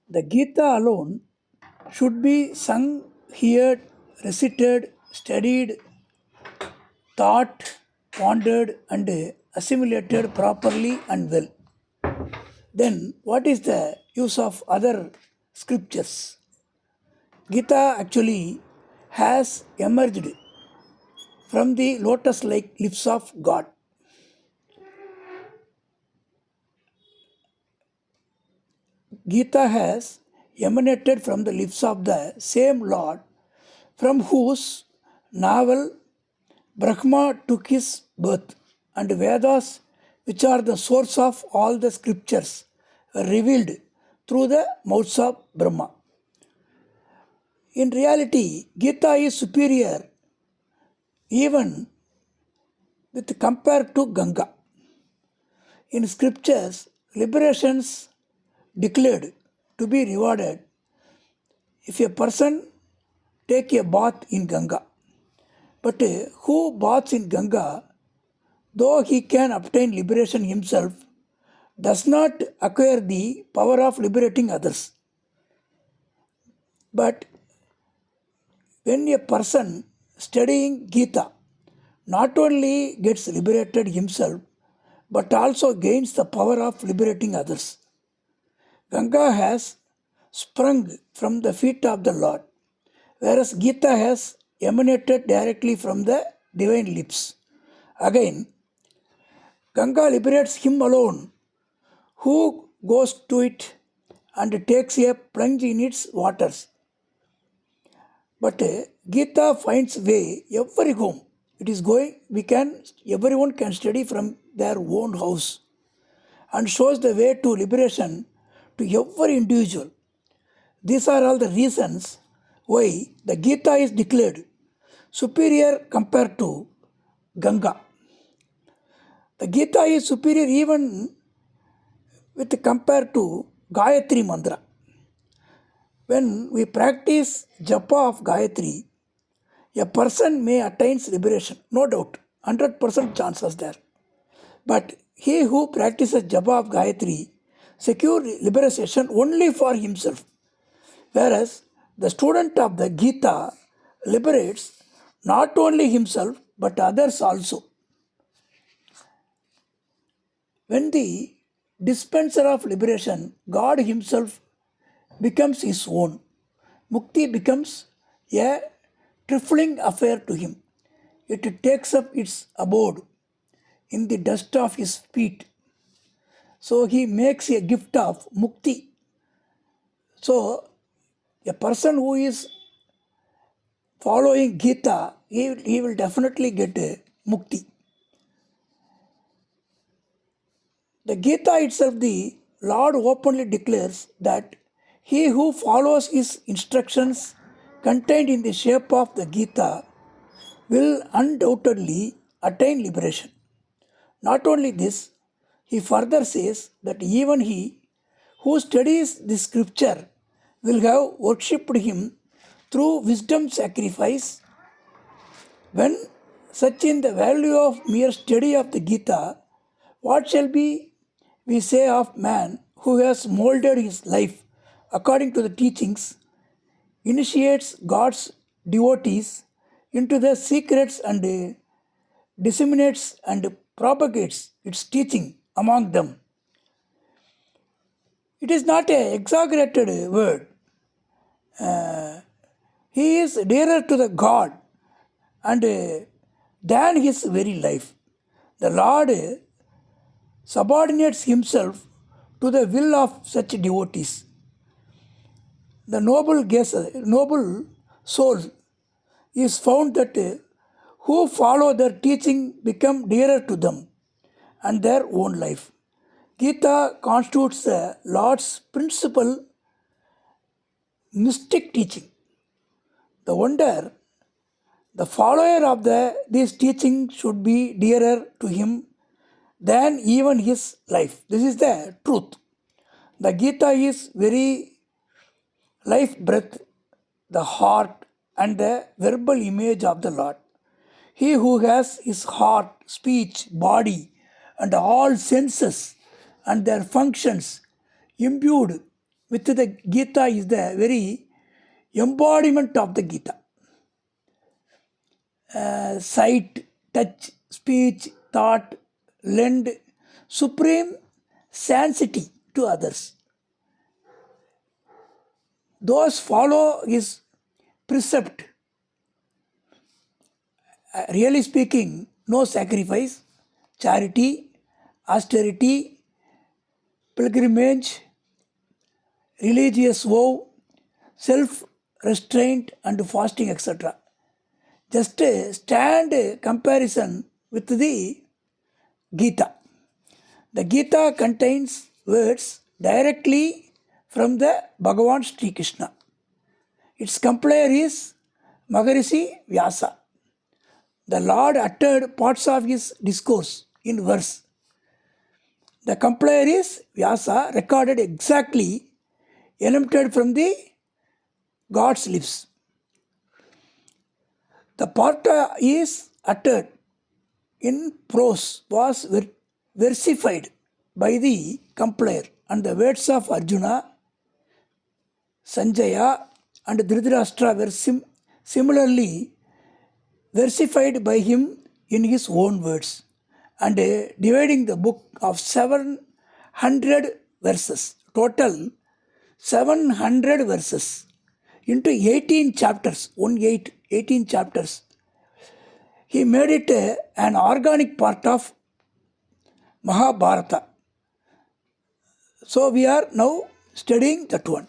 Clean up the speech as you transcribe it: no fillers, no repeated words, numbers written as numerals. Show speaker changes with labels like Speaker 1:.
Speaker 1: The Gita alone should be sung, heard, recited, studied, thought, pondered, and assimilated properly and well. Then, what is the use of other scriptures? Gita actually has emerged from the lotus like lips of God. Gita has emanated from the lips of the same Lord from whose navel Brahma took his birth, and Vedas, which are the source of all the scriptures, were revealed through the mouths of Brahma. In reality, Gita is superior even with compared to Ganga. In scriptures, liberations declared to be rewarded if a person take a bath in Ganga. But who baths in Ganga, though he can obtain liberation himself, does not acquire the power of liberating others. But when a person studying Gita not only gets liberated himself, but also gains the power of liberating others. Ganga has sprung from the feet of the Lord, whereas Gita has emanated directly from the divine lips. Again, Ganga liberates him alone who goes to it and takes a plunge in its waters. But Gita finds way every home. It is going, everyone can study from their own house and shows the way to liberation to every individual. These are all the reasons why the Gita is declared superior compared to Ganga. The Gita is superior even with compared to Gayatri Mantra. When we practice japa of Gayatri, a person may attain liberation, no doubt, 100% chances there. But he who practices japa of Gayatri secure liberation only for himself, whereas the student of the Gita liberates not only himself but others also. When the dispenser of liberation, God Himself, becomes his own, Mukti becomes a trifling affair to him. It takes up its abode in the dust of his feet. So he makes a gift of Mukti. So a person who is following Gita, he will definitely get a Mukti. The Gita itself, the Lord openly declares that he who follows his instructions contained in the shape of the Gita will undoubtedly attain liberation. Not only this, he further says that even he who studies the scripture will have worshipped him through wisdom sacrifice. When such in the value of mere study of the Gita, what shall be we say of man who has molded his life according to the teachings, initiates God's devotees into the secrets and disseminates and propagates its teaching among them. It is not an exaggerated word. He is dearer to the God and than his very life. The Lord subordinates himself to the will of such devotees. The noble soul is found that who follow their teaching become dearer to them and their own life. Gita constitutes the Lord's principal mystic teaching. The wonder, the follower of this teaching should be dearer to him than even his life. This is the truth. The Gita is very life breath, the heart, and the verbal image of the Lord. He who has his heart, speech, body, and all senses and their functions imbued with the Gita is the very embodiment of the Gita. Sight, touch, speech, thought, lend supreme sanctity to others. Those follow his precept. Really speaking, no sacrifice, charity, austerity, pilgrimage, religious vow, self restraint, and fasting, etc. Just stand comparison with the Gita. The Gita contains words directly from the Bhagavan Sri Krishna. Its compiler is Maharishi Vyasa. The Lord uttered parts of his discourse in verse. The compiler is Vyasa, recorded exactly, eliminated from the God's lips. The part is uttered in prose was versified by the compiler, and the words of Arjuna, Sanjaya, and Dhritarashtra were similarly versified by him in his own words, and dividing the book of 700 verses, total 700 verses, into 18 chapters, 18 chapters. He made it an organic part of Mahabharata. So we are now studying that one.